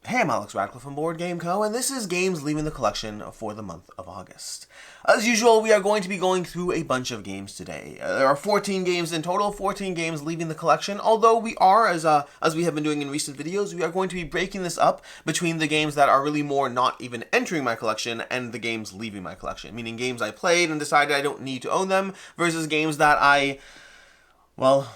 Hey, I'm Alex Radcliffe from Board Game Co., and this is games leaving the collection for the month of August. As usual, we are going to be going through a bunch of games today. There are 14 games in total, 14 games leaving the collection, although we are, as we have been doing in recent videos, we are going to be breaking this up between the games that are really more not even entering my collection and the games leaving my collection, meaning games I played and decided I don't need to own them, versus games that I, well,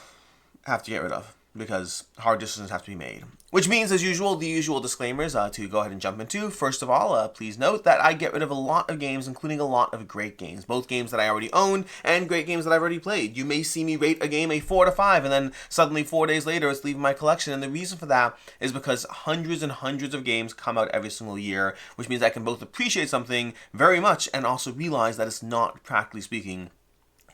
have to get rid of, because hard decisions have to be made. Which means, as usual, the usual disclaimers to go ahead and jump into. First of all, please note that I get rid of a lot of games, including a lot of great games. Both games that I already own and great games that I've already played. You may see me rate a game a 4 to 5, and then suddenly 4 days later it's leaving my collection. And the reason for that is because hundreds and hundreds of games come out every single year, which means I can both appreciate something very much and also realize that it's not, practically speaking,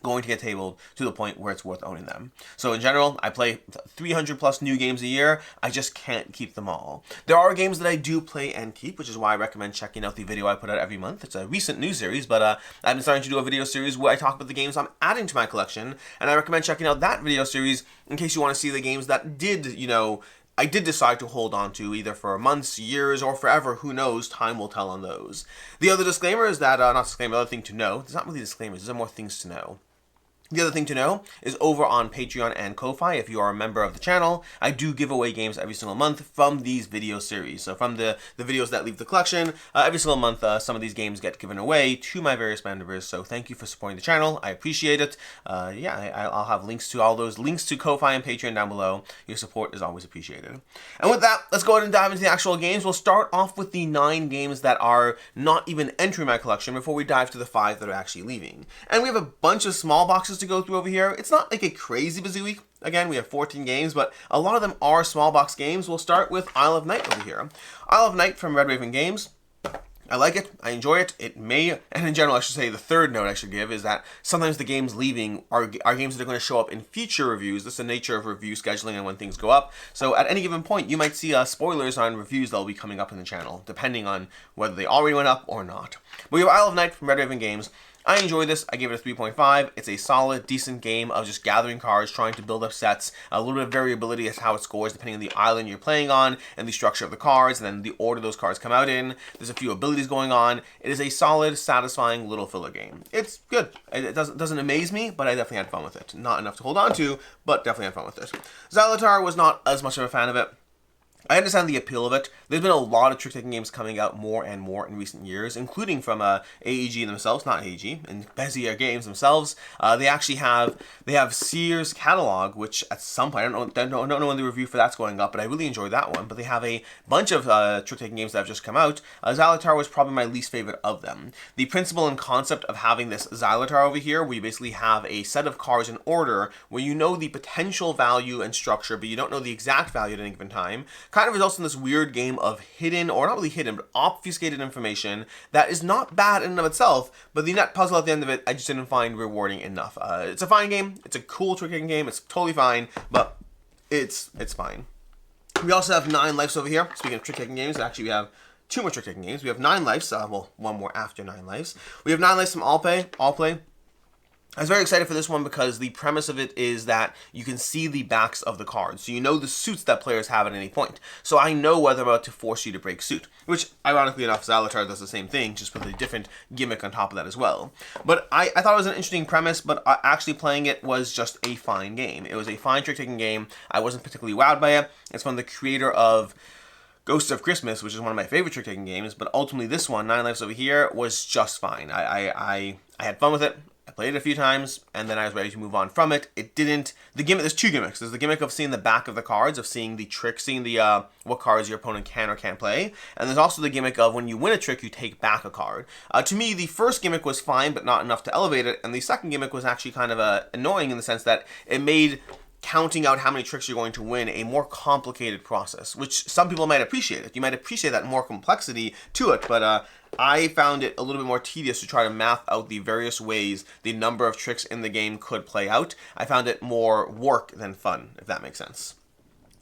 going to get tabled to the point where it's worth owning them. So in general, I play 300 plus new games a year. I just can't keep them all. There are games that I do play and keep, which is why I recommend checking out the video I put out every month. It's a recent new series, but I've been starting to do a video series where I talk about the games I'm adding to my collection, and I recommend checking out that video series in case you want to see the games that I did decide to hold on to, either for months, years, or forever. Who knows? Time will tell on those. The other disclaimer is that, not disclaimer, the other thing to know, there's not really disclaimers, there's more things to know. The other thing to know is over on Patreon and Ko-Fi, if you are a member of the channel, I do give away games every single month from these video series. So from the videos that leave the collection, every single month some of these games get given away to my various members. So thank you for supporting the channel. I appreciate it. I'll have links to all those links to Ko-Fi and Patreon down below. Your support is always appreciated. And with that, let's go ahead and dive into the actual games. We'll start off with the 9 games that are not even entering my collection before we dive to the 5 that are actually leaving. And we have a bunch of small boxes to go through over here. It's not like a crazy busy week. Again, we have 14 games, but a lot of them are small box games. We'll start with Isle of Night over here. Isle of Night from Red Raven Games. I like it. I enjoy it. It may, and in general, I should say the third note I should give is that sometimes the games leaving are games that are going to show up in future reviews. That's the nature of review scheduling and when things go up. So at any given point, you might see spoilers on reviews that will be coming up in the channel, depending on whether they already went up or not. But we have Isle of Night from Red Raven Games. I enjoy this. I give it a 3.5. It's a solid, decent game of just gathering cards, trying to build up sets. A little bit of variability as to how it scores depending on the island you're playing on and the structure of the cards, and then the order those cards come out in. There's a few abilities going on. It is a solid, satisfying little filler game. It's good. It doesn't amaze me, but I definitely had fun with it. Not enough to hold on to, but definitely had fun with it. Xylotar was not as much of a fan of it. I understand the appeal of it. There's been a lot of trick-taking games coming out more and more in recent years, including from AEG themselves, not AEG, and Bezier Games themselves. They have Sears Catalog, which at some point, I don't know when the review for that's going up, but I really enjoyed that one. But they have a bunch of trick-taking games that have just come out. Xylotar was probably my least favorite of them. The principle and concept of having this Xylotar over here, where you basically have a set of cards in order, where you know the potential value and structure, but you don't know the exact value at any given time, kind of results in this weird game of hidden, or not really hidden, but obfuscated information that is not bad in and of itself, but the net puzzle at the end of it, I just didn't find rewarding enough. It's a fine game. It's a cool trick-taking game. It's totally fine, but it's fine. We also have 9 Lives over here. Speaking of trick-taking games, actually we have 2 more trick-taking games. We have 9 Lives, well, 1 more after 9 Lives. We have 9 Lives from All Play. I was very excited for this one because the premise of it is that you can see the backs of the cards. So you know the suits that players have at any point. So I know whether I'm about to force you to break suit. Which, ironically enough, Xylotar does the same thing, just with a different gimmick on top of that as well. But I thought it was an interesting premise, but actually playing it was just a fine game. It was a fine trick-taking game. I wasn't particularly wowed by it. It's from the creator of Ghosts of Christmas, which is one of my favorite trick-taking games. But ultimately this one, 9 Lives over here, was just fine. I had fun with it. I played it a few times, and then I was ready to move on from it. It didn't, there's 2 gimmicks. There's the gimmick of seeing the back of the cards, of seeing the trick, seeing the, what cards your opponent can or can't play. And there's also the gimmick of when you win a trick, you take back a card. To me, the first gimmick was fine, but not enough to elevate it. And the second gimmick was actually kind of annoying in the sense that it made counting out how many tricks you're going to win a more complicated process, which some people might appreciate it. You might appreciate that more complexity to it, but I found it a little bit more tedious to try to math out the various ways the number of tricks in the game could play out. I found it more work than fun, if that makes sense.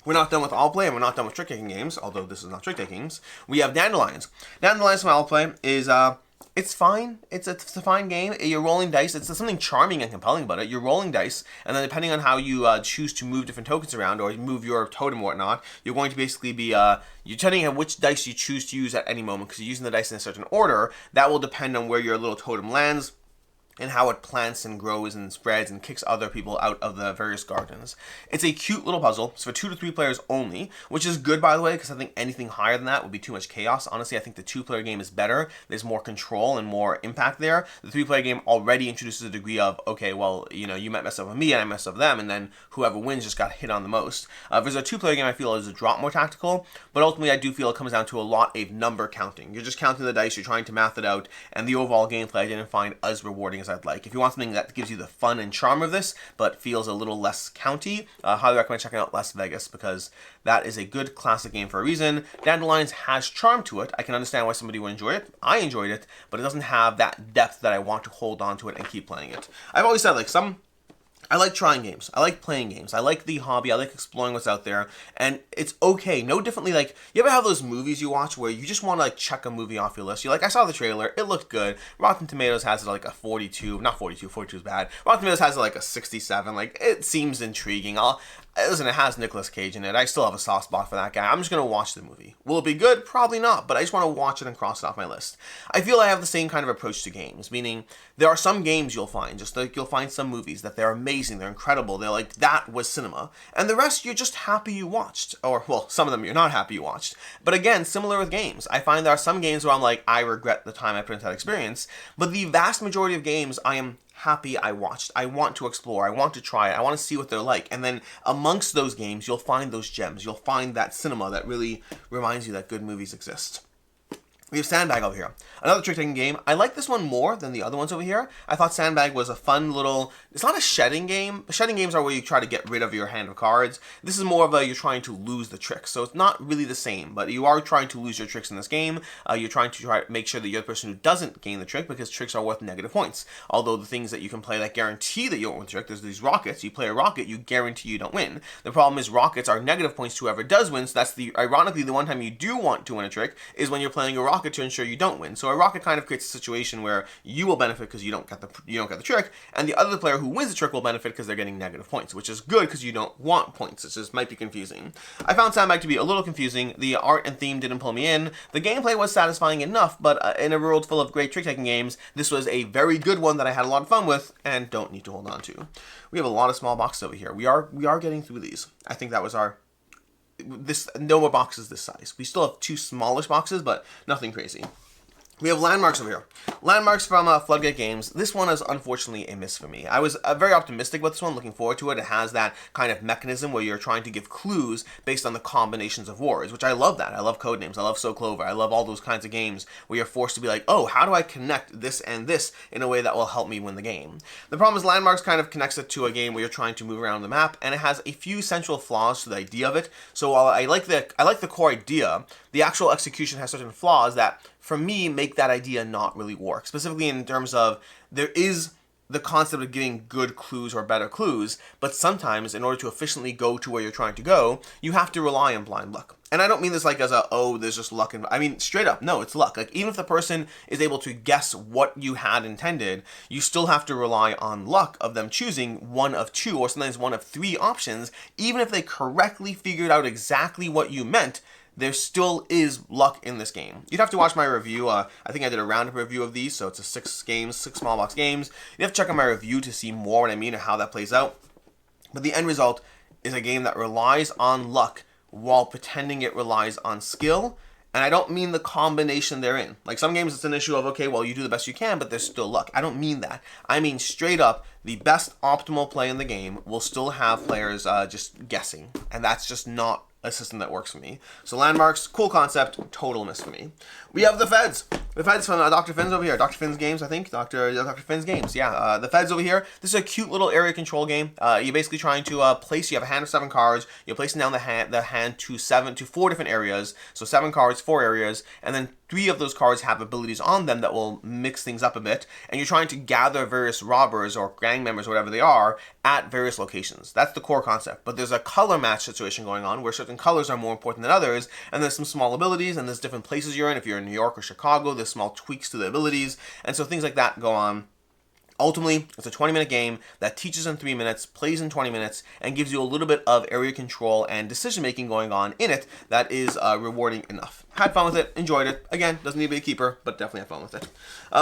We're not done with All Play, and we're not done with trick-taking games, although this is not trick-taking games. We have Dandelions. Dandelions from All Play is It's fine. It's a fine game. You're rolling dice. It's something charming and compelling about it. You're rolling dice, and then depending on how you choose to move different tokens around or move your totem or whatnot, you're going to basically be you're telling which dice you choose to use at any moment because you're using the dice in a certain order. That will depend on where your little totem lands and how it plants and grows and spreads and kicks other people out of the various gardens. It's a cute little puzzle. It's for 2 to 3 players only, which is good, by the way, because I think anything higher than that would be too much chaos. Honestly, I think the 2-player game is better. There's more control and more impact there. The 3-player game already introduces a degree of, okay, well, you might mess up with me and I mess up with them, and then whoever wins just got hit on the most. If there's a 2-player game, I feel is a drop more tactical, but ultimately I do feel it comes down to a lot of number counting. You're just counting the dice, you're trying to math it out, and the overall gameplay I didn't find as rewarding as I'd like. If you want something that gives you the fun and charm of this, but feels a little less county, highly recommend checking out Las Vegas, because that is a good classic game for a reason. Dandelions has charm to it. I can understand why somebody would enjoy it. I enjoyed it, but it doesn't have that depth that I want to hold on to it and keep playing it. I've always said, I like trying games. I like playing games. I like the hobby. I like exploring what's out there. And it's okay. No differently, you ever have those movies you watch where you just want to, check a movie off your list? You're like, I saw the trailer. It looked good. Rotten Tomatoes has it a 42. Not 42. 42 is bad. Rotten Tomatoes has it a 67. It seems intriguing. Listen, it has Nicolas Cage in it. I still have a soft spot for that guy. I'm just going to watch the movie. Will it be good? Probably not, but I just want to watch it and cross it off my list. I feel I have the same kind of approach to games, meaning there are some games you'll find, just like you'll find some movies that they're amazing, they're incredible, they're that was cinema. And the rest, you're just happy you watched. Or, well, some of them you're not happy you watched. But again, similar with games. I find there are some games where I'm I regret the time I put into that experience, but the vast majority of games I am happy I watched. I want to explore. I want to try it. I want to see what they're like. And then amongst those games, you'll find those gems. You'll find that cinema that really reminds you that good movies exist. We have Sandbag over here. Another trick-taking game. I like this one more than the other ones over here. I thought Sandbag was a fun little... It's not a shedding game. Shedding games are where you try to get rid of your hand of cards. This is more of you're trying to lose the tricks. So it's not really the same, but you are trying to lose your tricks in this game. You're trying to make sure that you're the person who doesn't gain the trick, because tricks are worth negative points. Although the things that you can play that guarantee that you won't win the trick, there's these rockets. You play a rocket, you guarantee you don't win. The problem is rockets are negative points to whoever does win, so that's ironically the one time you do want to win a trick is when you're playing a rocket to ensure you don't win. So a rocket kind of creates a situation where you will benefit because you don't get the trick, and the other player who wins the trick will benefit because they're getting negative points, which is good because you don't want points. It just might be confusing. I found Sandbag to be a little confusing. The art and theme didn't pull me in. The gameplay was satisfying enough, but in a world full of great trick-taking games, this was a very good one that I had a lot of fun with and don't need to hold on to. We have a lot of small boxes over here. We are getting through these. I think that was no more boxes this size. We still have 2 smallish boxes, but nothing crazy. We have Landmarks over here. Landmarks from Floodgate Games. This one is unfortunately a miss for me. I was very optimistic about this one, looking forward to it. It has that kind of mechanism where you're trying to give clues based on the combinations of words, which I love that. I love Codenames. I love So Clover. I love all those kinds of games where you're forced to be oh, how do I connect this and this in a way that will help me win the game? The problem is Landmarks kind of connects it to a game where you're trying to move around the map, and it has a few central flaws to the idea of it. So while I like the core idea, the actual execution has certain flaws that, for me, make that idea not really work. Specifically in terms of, there is the concept of giving good clues or better clues, but sometimes in order to efficiently go to where you're trying to go, you have to rely on blind luck. And I don't mean this as there's just luck. I mean, straight up, no, it's luck. Even if the person is able to guess what you had intended, you still have to rely on luck of them choosing one of 2 or sometimes one of 3 options. Even if they correctly figured out exactly what you meant, there still is luck in this game. You'd have to watch my review. I think I did a roundup review of these, so it's a 6 small box games. You have to check out my review to see more what I mean and how that plays out. But the end result is a game that relies on luck while pretending it relies on skill. And I don't mean the combination they're in. Some games it's an issue of, okay, well, you do the best you can, but there's still luck. I don't mean that. I mean straight up, the best optimal play in the game will still have players just guessing. And that's just not a system that works for me. So Landmarks, cool concept, total miss for me. We have the Feds. The Feds from Dr. Finn's over here. Dr. Finn's Games, I think. Dr. Finn's Games, yeah. The Feds over here. This is a cute little area control game. You're basically trying to place, you have a hand of 7 cards. You're placing down the hand to 4 different areas. So 7 cards, 4 areas. And then 3 of those cards have abilities on them that will mix things up a bit, and you're trying to gather various robbers or gang members, whatever they are, at various locations. That's the core concept. But there's a color match situation going on where certain colors are more important than others, and there's some small abilities, and there's different places you're in. If you're in New York or Chicago, there's small tweaks to the abilities, and so things like that go on. Ultimately, it's a 20-minute game that teaches in 3 minutes, plays in 20 minutes, and gives you a little bit of area control and decision-making going on in it that is rewarding enough. Had fun with it, enjoyed it. Again, doesn't need to be a keeper, but definitely had fun with it.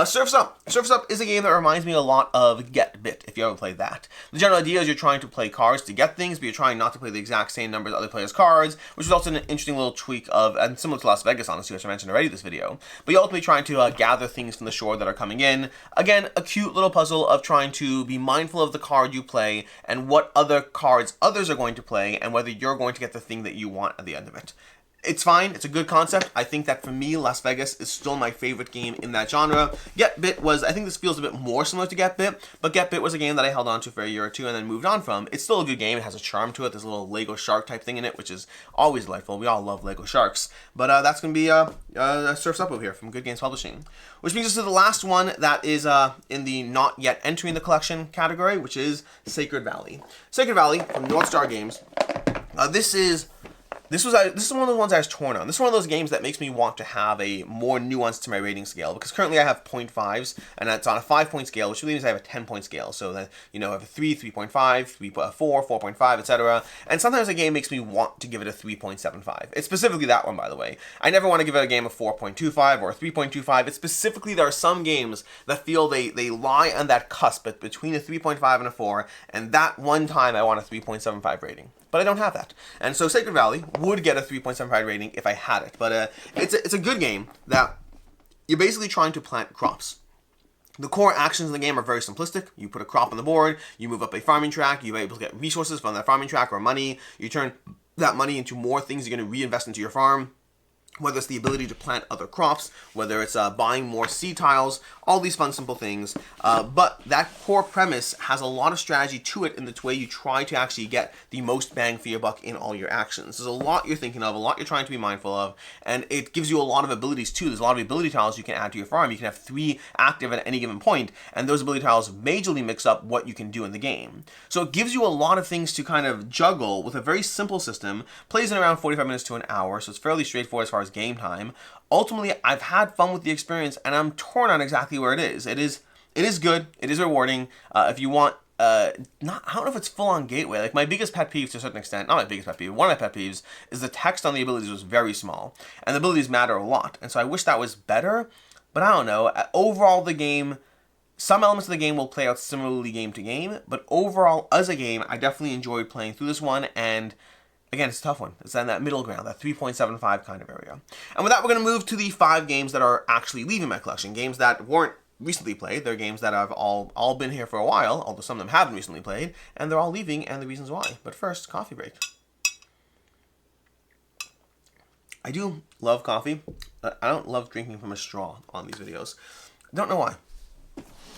Surf's Up. Surf's Up is a game that reminds me a lot of Get Bit, if you haven't played that. The general idea is you're trying to play cards to get things, but you're trying not to play the exact same number as other players' cards, which is also an interesting little tweak of, and similar to Las Vegas, honestly, which I mentioned already in this video. But you're ultimately trying to gather things from the shore that are coming in. Again, a cute little puzzle of trying to be mindful of the card you play and what other cards others are going to play and whether you're going to get the thing that you want at the end of it. It's fine. It's a good concept. I think that for me, Las Vegas is still my favorite game in that genre. Get Bit was, I think this feels a bit more similar to Get Bit, but Get Bit was a game that I held on to for a year or two and then moved on from. It's still a good game. It has a charm to it. There's a little Lego shark type thing in it, which is always delightful. We all love Lego sharks. But that's going to be Surf's Up over here from Good Games Publishing. Which brings us to the last one that is in the not yet entering the collection category, which is Sacred Valley. Sacred Valley from North Star Games. This is one of the ones I was torn on. This is one of those games that makes me want to have a more nuance to my rating scale, because currently I have 0.5s, and it's on a 5-point scale, which really means I have a 10-point scale. So that, I have a 3, 3.5, 3, 4, 4.5, etc. And sometimes a game makes me want to give it a 3.75. It's specifically that one, by the way. I never want to give it a game of 4.25 or a 3.25. It's specifically there are some games that feel they lie on that cusp between a 3.5 and a 4, and that one time I want a 3.75 rating. But I don't have that. And so Sacred Valley would get a 3.75 rating if I had it. But it's a good game that you're basically trying to plant crops. The core actions in the game are very simplistic. You put a crop on the board, you move up a farming track, you're able to get resources from that farming track or money. You turn that money into more things you're going to reinvest into your farm. Whether it's the ability to plant other crops, whether it's buying more seed tiles, all these fun, simple things. But that core premise has a lot of strategy to it in the way you try to actually get the most bang for your buck in all your actions. There's a lot you're thinking of, a lot you're trying to be mindful of, and it gives you a lot of abilities too. There's a lot of ability tiles you can add to your farm. You can have 3 active at any given point, and those ability tiles majorly mix up what you can do in the game. So it gives you a lot of things to kind of juggle with a very simple system. Plays in around 45 minutes to an hour, so it's fairly straightforward as far as game time. Ultimately, I've had fun with the experience, and I'm torn on exactly where it is. It is good. It is rewarding. If you want, I don't know if it's full on gateway. Like my biggest pet peeve to a certain extent, not my biggest pet peeve, one of my pet peeves is the text on the abilities was very small, and the abilities matter a lot. And so I wish that was better, but I don't know. Overall, the game, some elements of the game will play out similarly game to game, but overall, as a game, I definitely enjoyed playing through this one, and again, it's a tough one. It's in that middle ground, that 3.75 kind of area. And with that, we're going to move to the 5 games that are actually leaving my collection. Games that weren't recently played. They're games that have all been here for a while, although some of them haven't recently played, and they're all leaving, and the reasons why. But first, coffee break. I do love coffee. I don't love drinking from a straw on these videos. I don't know why.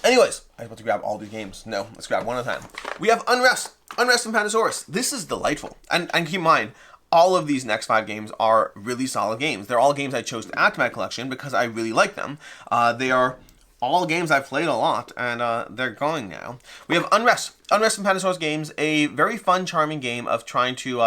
Anyways, I was about to grab all these games. No, let's grab one at a time. We have Unrest. Unrest and Pandasaurus. This is delightful. And keep in mind, all of these next 5 games are really solid games. They're all games I chose to add to my collection because I really like them. They are all games I've played a lot, and they're going now. We have Unrest. Unrest and Pandasaurus games, a very fun, charming game of trying to,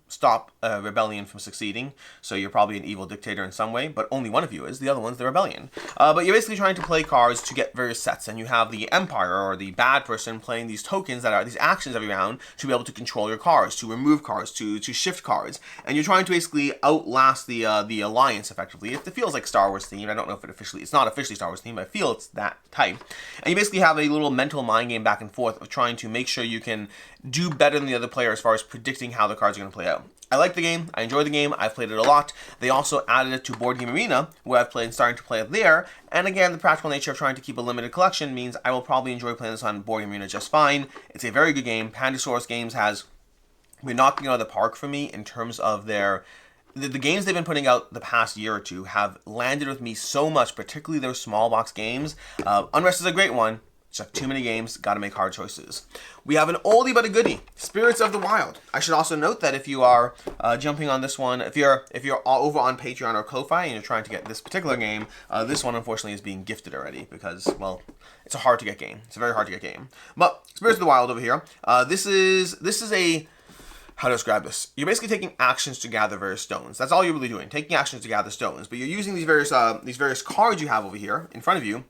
stop a rebellion from succeeding. So you're probably an evil dictator in some way, but only one of you is. The other one's the rebellion. But you're basically trying to play cards to get various sets, and you have the Empire, or the bad person, playing these tokens that are these actions every round to be able to control your cards, to remove cards, to shift cards. And you're trying to basically outlast the Alliance, effectively. It feels like Star Wars themed. I don't know if it's not officially Star Wars themed, but I feel it's that type. And you basically have a little mental mind game back and forth of trying to make sure you can do better than the other player as far as predicting how the cards are going to play out. I like the game. I enjoy the game. I've played it a lot. They also added it to Board Game Arena, where I've played and starting to play it there. And again, the practical nature of trying to keep a limited collection means I will probably enjoy playing this on Board Game Arena just fine. It's a very good game. Pandasaurus Games has been knocking it out of the park for me in terms of their... The games they've been putting out the past year or two have landed with me so much, particularly their small box games. Unrest is a great one. Just too many games, gotta make hard choices. We have an oldie but a goodie, Spirits of the Wild. I should also note that if you are jumping on this one, if you're over on Patreon or Ko-Fi and you're trying to get this particular game, this one unfortunately is being gifted already because, well, it's a hard to get game. It's a very hard to get game. But Spirits of the Wild over here, this is a, how to describe this? You're basically taking actions to gather various stones. That's all you're really doing, taking actions to gather stones. But you're using these various cards you have over here in front of you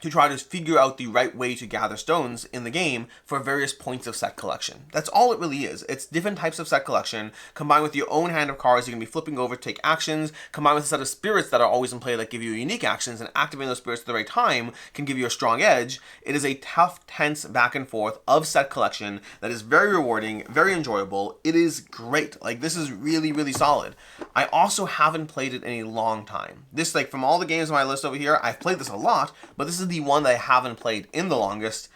to try to figure out the right way to gather stones in the game for various points of set collection. That's all it really is. It's different types of set collection combined with your own hand of cards you're going to be flipping over to take actions, combined with a set of spirits that are always in play that give you unique actions, and activating those spirits at the right time can give you a strong edge. It is a tough, tense back and forth of set collection that is very rewarding, very enjoyable. It is great. Like, this is really, really solid. I also haven't played it in a long time. This, like, from all the games on my list over here, I've played this a lot, but this is the one that I haven't played in the longest.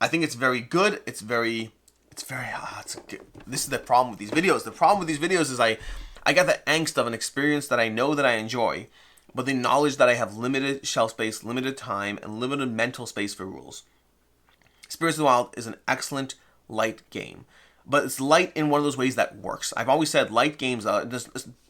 I think it's very good. This is the problem with these videos. The problem with these videos is I get the angst of an experience that I know that I enjoy, but the knowledge that I have limited shelf space, limited time, and limited mental space for rules. Spirits of the Wild is an excellent light game, but it's light in one of those ways that works. I've always said light games,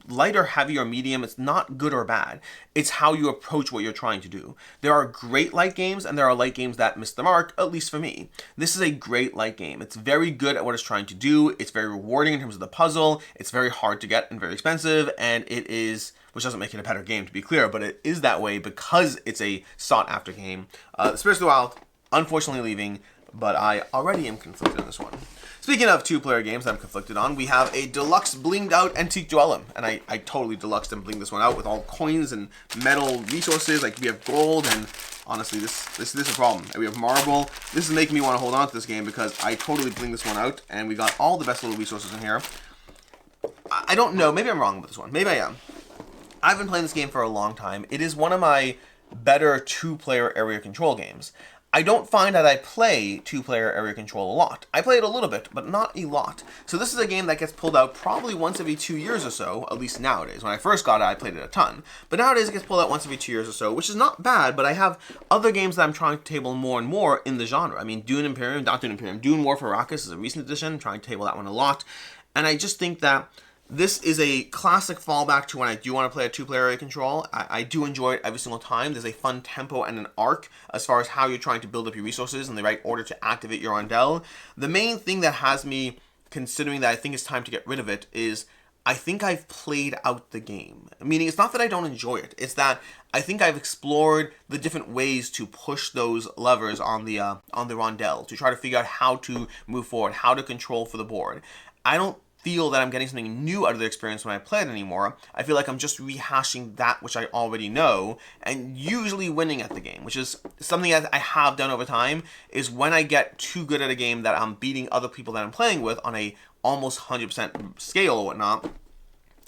light or heavy or medium, it's not good or bad. It's how you approach what you're trying to do. There are great light games and there are light games that miss the mark, at least for me. This is a great light game. It's very good at what it's trying to do. It's very rewarding in terms of the puzzle. It's very hard to get and very expensive, and it is, which doesn't make it a better game to be clear, but it is that way because it's a sought after game. Spirits of the Wild, unfortunately leaving, but I already am conflicted on this one. Speaking of two-player games I'm conflicted on, we have a deluxe blinged out Antike Duellum, and I totally deluxed and blinged this one out with all coins and metal resources. Like, we have gold, and honestly, this is a problem. And we have marble. This is making me want to hold on to this game because I totally blinged this one out, and we got all the best little resources in here. I don't know. Maybe I'm wrong with this one. Maybe I am. I've been playing this game for a long time. It is one of my better two-player area control games. I don't find that I play two-player area control a lot. I play it a little bit, but not a lot. So this is a game that gets pulled out probably once every 2 years or so, at least nowadays. When I first got it, I played it a ton. But nowadays it gets pulled out once every 2 years or so, which is not bad, but I have other games that I'm trying to table more and more in the genre. I mean, Dune War for Arrakis is a recent edition. I'm trying to table that one a lot. And I just think that this is a classic fallback to when I do want to play a two-player area control. I do enjoy it every single time. There's a fun tempo and an arc as far as how you're trying to build up your resources in the right order to activate your Rondel. The main thing that has me considering that I think it's time to get rid of it is I think I've played out the game. Meaning, it's not that I don't enjoy it. It's that I think I've explored the different ways to push those levers on the Rondel to try to figure out how to move forward, how to control for the board. I don't feel that I'm getting something new out of the experience when I play it anymore. I feel like I'm just rehashing that which I already know and usually winning at the game, which is something that I have done over time, is when I get too good at a game that I'm beating other people that I'm playing with on a almost 100% scale or whatnot,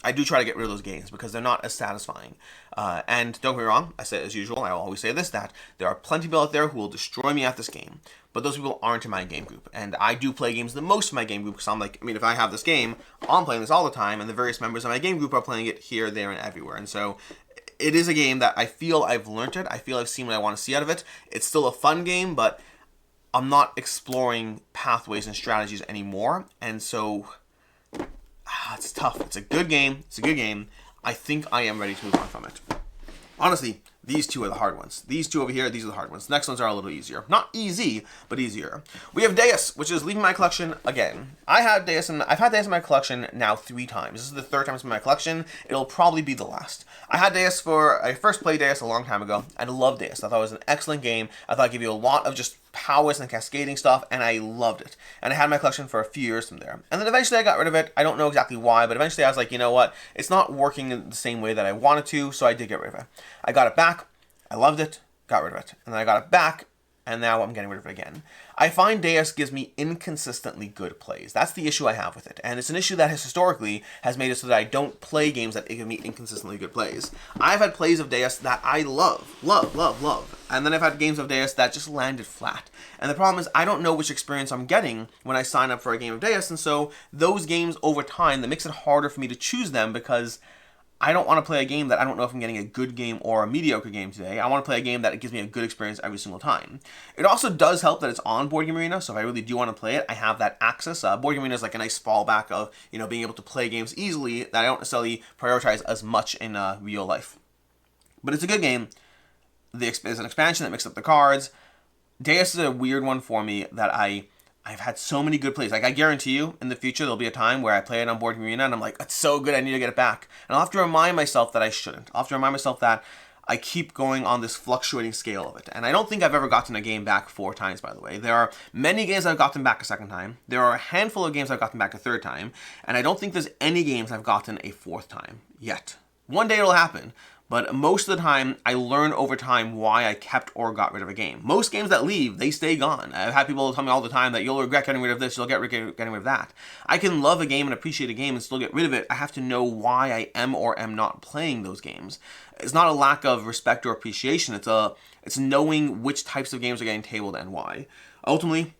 I do try to get rid of those games because they're not as satisfying. And don't get me wrong, I say as usual, I always say this, that there are plenty of people out there who will destroy me at this game, but those people aren't in my game group. And I do play games the most in my game group because I'm like, I mean, if I have this game, I'm playing this all the time, and the various members of my game group are playing it here, there, and everywhere. And so it is a game that I feel I've learned it. I feel I've seen what I want to see out of it. It's still a fun game, but I'm not exploring pathways and strategies anymore. And so it's tough. It's a good game. It's a good game. I think I am ready to move on from it. Honestly, these two are the hard ones. These two over here, these are the hard ones. The next ones are a little easier. Not easy, but easier. We have Deus, which is leaving my collection again. I've had Deus in my collection now 3 times. This is the 3rd time it's in my collection. It'll probably be the last. I first played Deus a long time ago. I love Deus. I thought it was an excellent game. I thought it gave you a lot of just powers and cascading stuff, and I loved it. And I had my collection for a few years from there. And then eventually I got rid of it. I don't know exactly why, but eventually I was like, you know what? It's not working in the same way that I wanted to, so I did get rid of it. I got it back. I loved it. Got rid of it. And then I got it back, and now I'm getting rid of it again. I find Deus gives me inconsistently good plays. That's the issue I have with it. And it's an issue that historically has made it so that I don't play games that give me inconsistently good plays. I've had plays of Deus that I love. And then I've had games of Deus that just landed flat. And the problem is I don't know which experience I'm getting when I sign up for a game of Deus. And so those games over time, that makes it harder for me to choose them because I don't want to play a game that I don't know if I'm getting a good game or a mediocre game today. I want to play a game that gives me a good experience every single time. It also does help that it's on Board Game Arena, so if I really do want to play it, I have that access. Board Game Arena is like a nice fallback of, being able to play games easily that I don't necessarily prioritize as much in real life. But it's a good game. There's an expansion that mixes up the cards. Deus is a weird one for me that I've had so many good plays. Like, I guarantee you, in the future, there'll be a time where I play it on Board Game Arena, and I'm like, it's so good, I need to get it back. And I'll have to remind myself that I shouldn't. I'll have to remind myself that I keep going on this fluctuating scale of it. And I don't think I've ever gotten a game back 4 times, by the way. There are many games I've gotten back a second time. There are a handful of games I've gotten back a third time. And I don't think there's any games I've gotten a 4th time yet. One day it'll happen. But most of the time, I learn over time why I kept or got rid of a game. Most games that leave, they stay gone. I've had people tell me all the time that you'll regret getting rid of this, you'll get getting rid of that. I can love a game and appreciate a game and still get rid of it. I have to know why I am or am not playing those games. It's not a lack of respect or appreciation. It's knowing which types of games are getting tabled and why. Ultimately,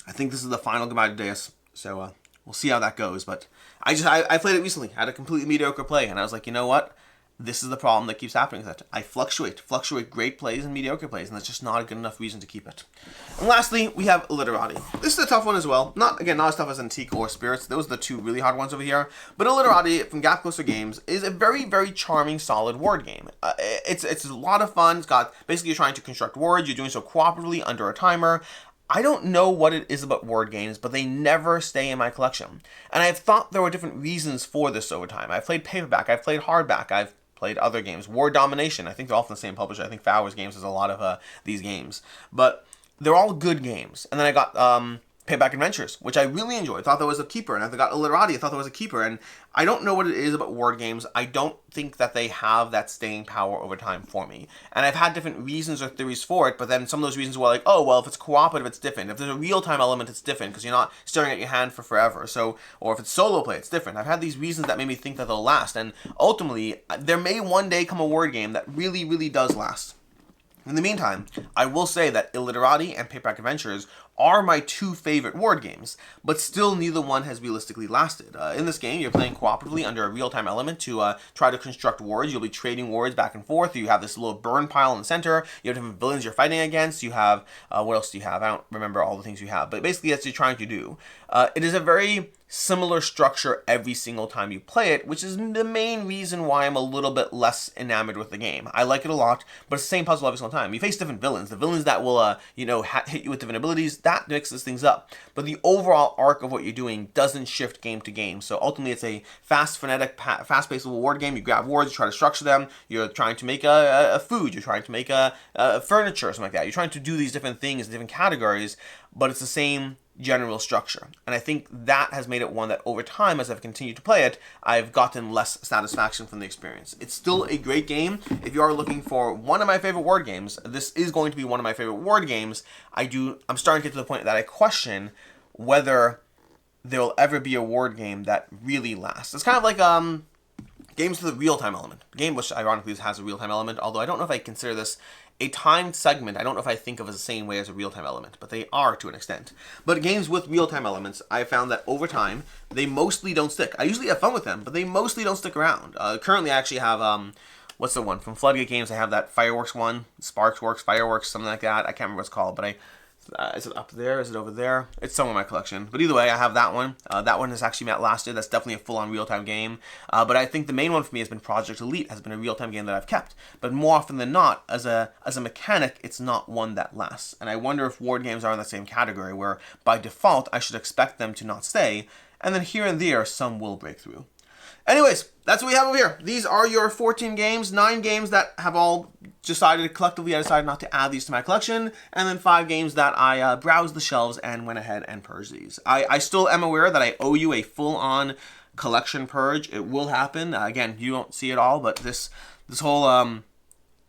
I think this is the final goodbye to Deus. So we'll see how that goes. But I played it recently. I had a completely mediocre play, and I was like, you know what? This is the problem that keeps happening, is that I fluctuate great plays and mediocre plays, and that's just not a good enough reason to keep it. And lastly, we have Illiterati. This is a tough one as well. Not as tough as Antique or Spirits. Those are the 2 really hard ones over here. But Illiterati from Gap Closer Games is a very, very charming, solid word game. It's a lot of fun. It's got, basically, you're trying to construct words. You're doing so cooperatively under a timer. I don't know what it is about word games, but they never stay in my collection. And I've thought there were different reasons for this over time. I've played paperback. I've played hardback. I've played other games. Word Domination, I think they're all from the same publisher. I think Fowers Games has a lot of these games. But they're all good games. And then I got Payback Adventures, which I really enjoyed. I thought that was a keeper. And I got Illiterati. I thought that was a keeper. And I don't know what it is about word games. I don't think that they have that staying power over time for me. And I've had different reasons or theories for it, but then some of those reasons were like, oh, well, if it's cooperative, it's different. If there's a real-time element, it's different because you're not staring at your hand for forever. So, or if it's solo play, it's different. I've had these reasons that made me think that they'll last. And ultimately, there may one day come a word game that really, really does last. In the meantime, I will say that Illiterati and Paperback Adventures are my 2 favorite word games, but still neither one has realistically lasted. In this game, you're playing cooperatively under a real-time element to try to construct words. You'll be trading words back and forth. You have this little burn pile in the center. You have different villains you're fighting against. You have, what else do you have? I don't remember all the things you have, but basically that's what you're trying to do. It is a very similar structure every single time you play it, which is the main reason why I'm a little bit less enamored with the game. I like it a lot, but it's the same puzzle every single time. You face different villains. The villains that will, hit you with different abilities, that mixes things up. But the overall arc of what you're doing doesn't shift game to game. So ultimately, it's a fast, frenetic, fast-paced little word game. You grab words, you try to structure them. You're trying to make a food. You're trying to make a furniture or something like that. You're trying to do these different things in different categories, but it's the same general structure. And I think that has made it one that over time, as I've continued to play it, I've gotten less satisfaction from the experience. It's still a great game. If you are looking for one of my favorite word games, this is going to be one of my favorite word games. I'm starting to get to the point that I question whether there will ever be a word game that really lasts. It's kind of like games with a real-time element. A game which ironically has a real-time element, although I don't know if I consider this a timed segment. I don't know if I think of it as the same way as a real-time element, but they are to an extent. But games with real-time elements, I found that over time, they mostly don't stick. I usually have fun with them, but they mostly don't stick around. Currently, I actually have, what's the one? From Floodgate Games, I have that Fireworks one. Sparks Works, Fireworks, something like that. I can't remember what it's called, but is it up there? Is it over there? It's somewhere in my collection. But either way, I have that one. That one has actually lasted. That's definitely a full-on real-time game. But I think the main one for me has been Project Elite, has been a real-time game that I've kept. But more often than not, as a mechanic, it's not one that lasts. And I wonder if word games are in the same category, where by default, I should expect them to not stay. And then here and there, some will break through. Anyways, that's what we have over here. These are your 14 games, 9 games that have all collectively I decided not to add these to my collection, and then 5 games that I browsed the shelves and went ahead and purged these. I still am aware that I owe you a full-on collection purge. It will happen. Again, you don't see it all, but this whole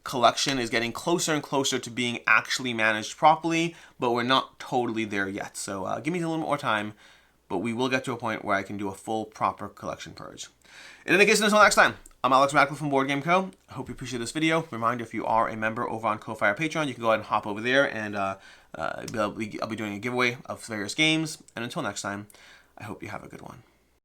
collection is getting closer and closer to being actually managed properly, but we're not totally there yet. So give me a little more time, but we will get to a point where I can do a full, proper collection purge. In any case, until next time, I'm Alex Radcliffe from Board Game Co. I hope you appreciate this video. Reminder, if you are a member over on Ko-Fi or Patreon, you can go ahead and hop over there, and I'll be doing a giveaway of various games. And until next time, I hope you have a good one.